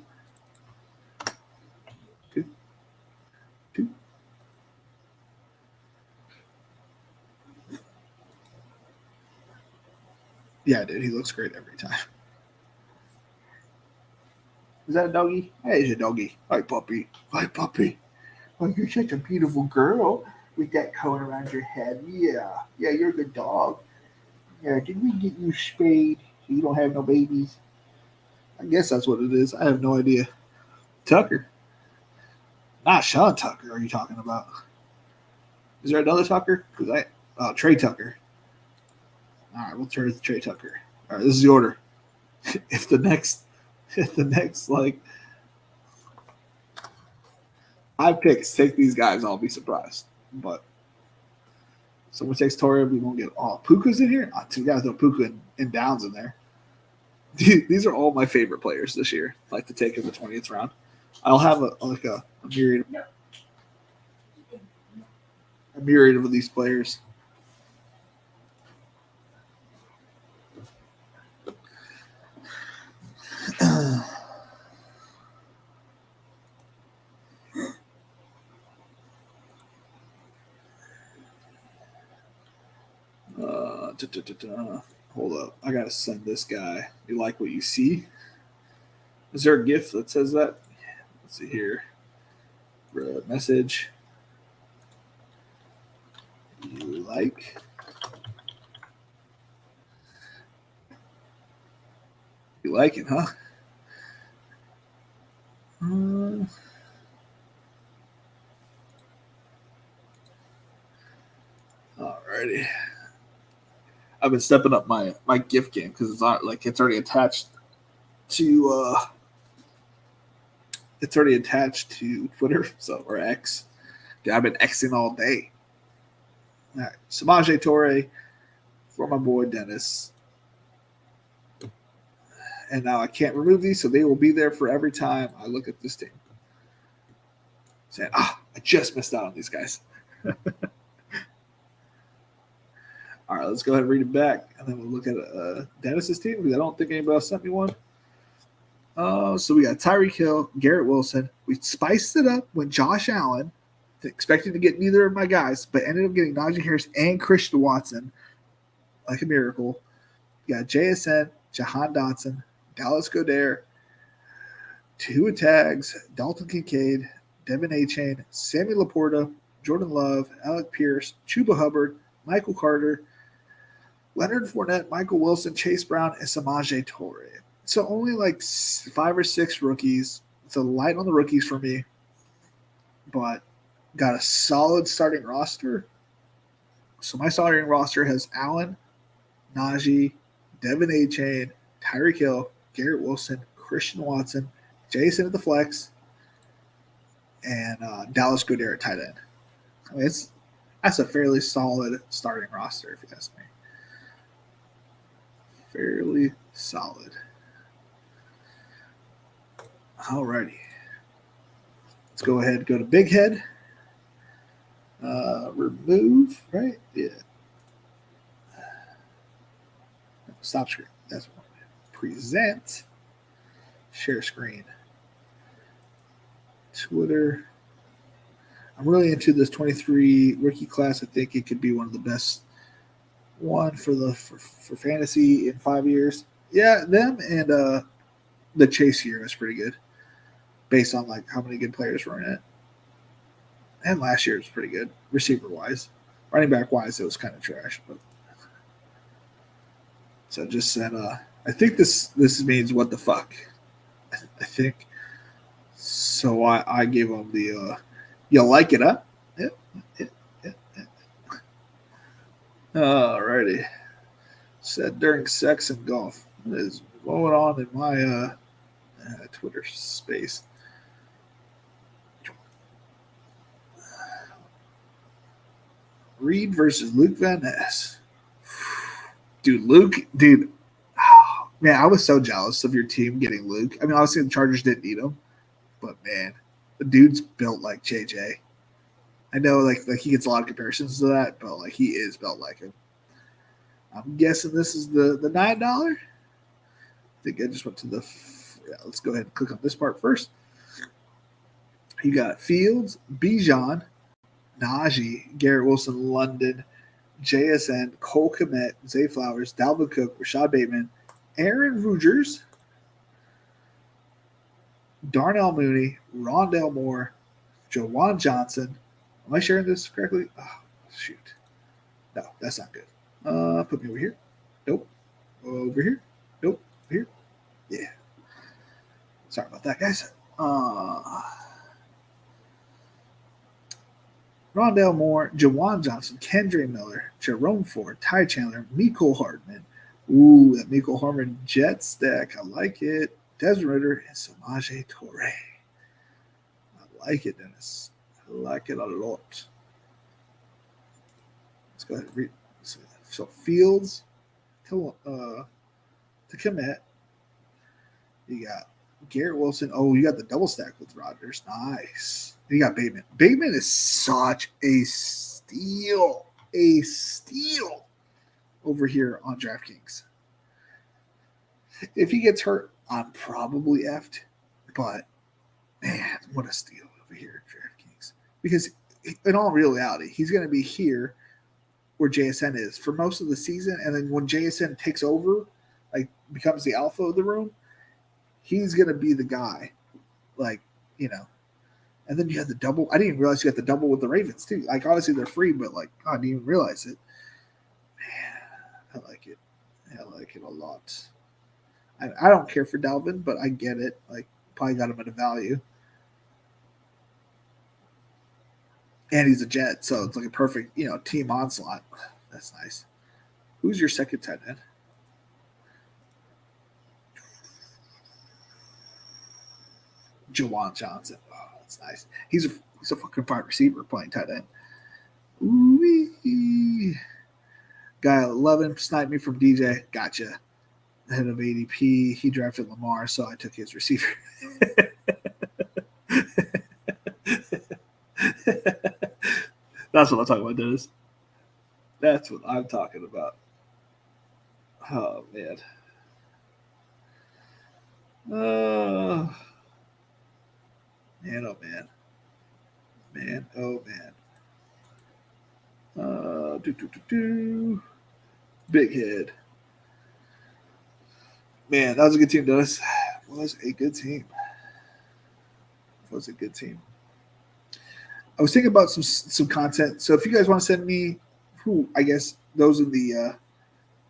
2. Yeah, dude. He looks great every time. Is that a doggy? Hey, it's a doggy. Hi, puppy. Hi, puppy. Oh, you're such a beautiful girl with that cone around your head. Yeah. Yeah, you're a good dog. Yeah, did we get you spayed so you don't have no babies? I guess that's what it is. I have no idea. Tucker. Not Sean Tucker, are you talking about? Is there another Tucker? Trey Tucker. All right, we'll turn to Trey Tucker. All right, this is the order. if the next like 5 picks. Take these guys. I'll be surprised. But someone takes Torre, we won't get all. Puka's in here? Oh, 2 guys throw Puka and Downs in there. Dude, these are all my favorite players this year. Like to take in the 20th round. I'll have a myriad of these players. Hold up. I got to send this guy. You like what you see? Is there a GIF that says that? Let's see here. Message. You like? You like it, huh? Alrighty. I've been stepping up my gift game because it's not like it's already attached to Twitter, or X. Dude, I've been Xing all day. All right, Samaje Torre for my boy Dennis. And now I can't remove these, so they will be there for every time I look at this team. Saying, I just missed out on these guys. All right, let's go ahead and read it back, and then we'll look at Dennis's team because I don't think anybody else sent me one. So we got Tyreek Hill, Garrett Wilson. We spiced it up with Josh Allen, expecting to get neither of my guys, but ended up getting Najee Harris and Christian Watson, like a miracle. You got JSN, Jahan Dotson, Dallas Goedert, Tua Tags, Dalton Kincaid, Devin Achane, Sammy Laporta, Jordan Love, Alec Pierce, Chuba Hubbard, Michael Carter, Leonard Fournette, Michael Wilson, Chase Brown, and Samaje Torre. So only like 5 or 6 rookies. It's a light on the rookies for me, but got a solid starting roster. So my starting roster has Allen, Najee, Devin Achane, Tyreek Hill, Garrett Wilson, Christian Watson, Jason at the flex, and Dallas Goedert at tight end. I mean, that's a fairly solid starting roster, if you ask me. Fairly solid. Alrighty. Let's go ahead and go to Big Head. Remove, right? Yeah. Stop screen. That's one. Present. Share screen. Twitter. I'm really into this 23 rookie class. I think it could be one of the best one for fantasy in 5 years. Yeah, them and the Chase year is pretty good based on like how many good players were in it. And last year was pretty good, receiver wise. Running back wise, it was kind of trash. But so I just said, I think this means what the fuck. I think. So I gave them the you like it, huh? Yeah. Alrighty. Said during sex and golf. What is going on in my Twitter space? Reed versus Luke Van Ness. Dude, oh, man, I was so jealous of your team getting Luke. I mean, obviously the Chargers didn't need him, but man, the dude's built like JJ. I know, like he gets a lot of comparisons to that, but like he is built like him. I'm guessing this is the $9. I think I just went to the. Yeah, let's go ahead and click on this part first. You got Fields, Bijan, Najee, Garrett Wilson, London, JSN, Cole Kmet, Zay Flowers, Dalvin Cook, Rashad Bateman, Aaron Rodgers, Darnell Mooney, Rondell Moore, Jawan Johnson. Am I sharing this correctly? Oh, shoot. No, that's not good. Put me over here. Nope. Over here. Nope. Over here. Yeah. Sorry about that, guys. Rondell Moore, Jawan Johnson, Kendre Miller, Jerome Ford, Ty Chandler, Mecole Hardman. Ooh, that Mecole Hardman jet stack. I like it. Desmond Ritter and Samaje Torre. I like it, Dennis. I like it a lot. Let's go ahead and read. So Fields to commit. You got Garrett Wilson. Oh, you got the double stack with Rodgers. Nice. You got Bateman. Bateman is such a steal. A steal over here on DraftKings. If he gets hurt, I'm probably effed. But man, what a steal over here at DraftKings. Because in all reality, he's going to be here where JSN is for most of the season. And then when JSN takes over, like becomes the alpha of the room, he's going to be the guy. Like, you know. And then you have the double. I didn't even realize you got the double with the Ravens, too. Like, obviously, they're free, but, like, I didn't even realize it. Man, I like it. I like it a lot. I don't care for Dalvin, but I get it. Like, probably got him at a value. And he's a Jet, so it's like a perfect, team onslaught. That's nice. Who's your second tight end? Jawan Johnson. Oh, that's nice. He's a fucking fine receiver playing tight end. Ooh-wee. Guy at 11 sniped me from DJ. Gotcha. Head of ADP. He drafted Lamar, so I took his receiver. That's what I'm talking about, Dennis. That's what I'm talking about. Oh, man. Man, oh, man. Man, oh, man. Big head. Man, that was a good team, Dennis. Was a good team. Was a good team. I was thinking about some content. So if you guys want to send me, I guess those in the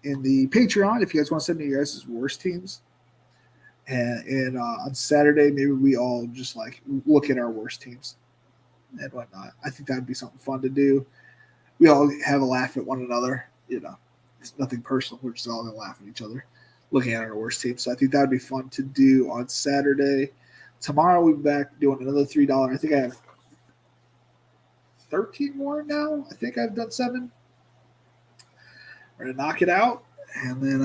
Patreon, if you guys want to send me your guys' worst teams, and on Saturday maybe we all just like look at our worst teams and whatnot. I think that'd be something fun to do. We all have a laugh at one another. It's nothing personal. We're just all gonna laugh at each other, looking at our worst teams. So I think that would be fun to do on Saturday. Tomorrow we'll be back doing another $3. I think I have 13 more now. I think I've done 7. We're gonna knock it out, and then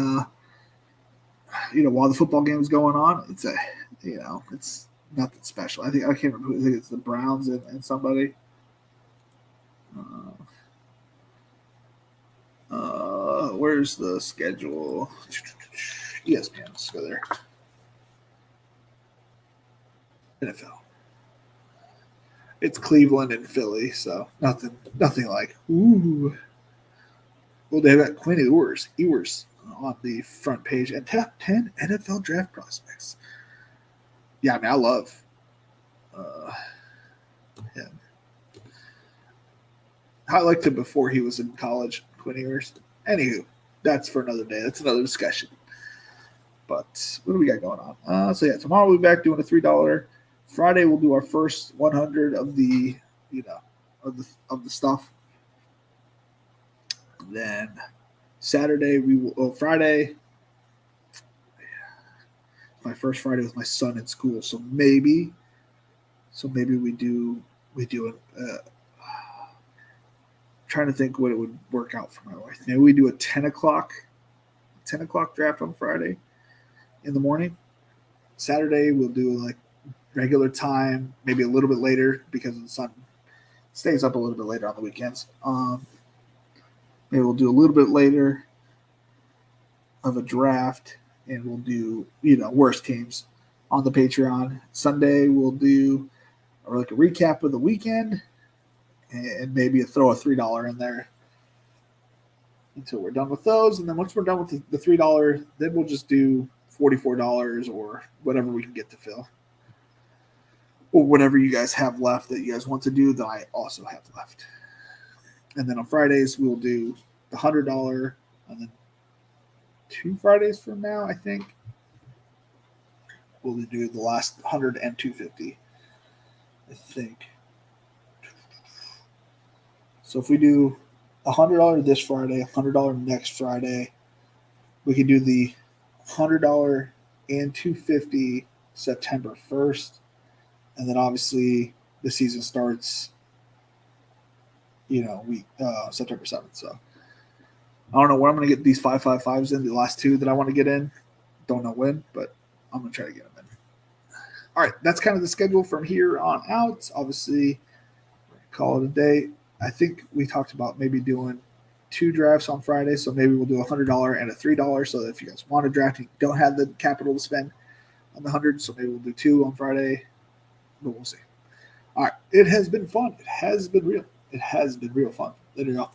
while the football game is going on, it's nothing special. I can't remember who. I think it's the Browns and somebody. Where's the schedule? ESPN. Let's go there. NFL. It's Cleveland and Philly, so nothing like ooh. Well, they've got Quinn Ewers on the front page and top 10 NFL draft prospects. Yeah, I mean, I love him. I liked him before he was in college, Quinn Ewers. Anywho, that's for another day. That's another discussion. But what do we got going on? So yeah, tomorrow we'll be back doing a $3. Friday we'll do our first 100 of the of the stuff. Then Saturday we will. Friday, my first Friday with my son in school, so maybe we do trying to think what it would work out for my wife. Maybe we do a 10 o'clock draft on Friday in the morning. Saturday we'll do like regular time, maybe a little bit later because the sun stays up a little bit later on the weekends. Maybe we'll do a little bit later of a draft, and we'll do worst teams on the Patreon. Sunday we'll do like a recap of the weekend, and maybe throw a $3 in there until we're done with those. And then once we're done with the $3, then we'll just do $44 or whatever we can get to fill, or whatever you guys have left that you guys want to do that I also have left. And then on Fridays, we'll do the $100, and then 2 Fridays from now, I think, we'll do the last 100 and 250, I think. So if we do $100 this Friday, $100 next Friday, we can do the $100 and 250 September 1st, and then obviously the season starts, September 7th. So I don't know where I'm going to get these 555s in. The last two that I want to get in, don't know when, but I'm going to try to get them in. All right, that's kind of the schedule from here on out. Obviously, call it a day. I think we talked about maybe doing 2 drafts on Friday, so maybe we'll do a $100 and a $3. So that if you guys want to draft, you don't have the capital to spend on the 100, so maybe we'll do 2 on Friday, but we'll see. All right, it has been fun. It has been real. It has been real fun. Later, y'all.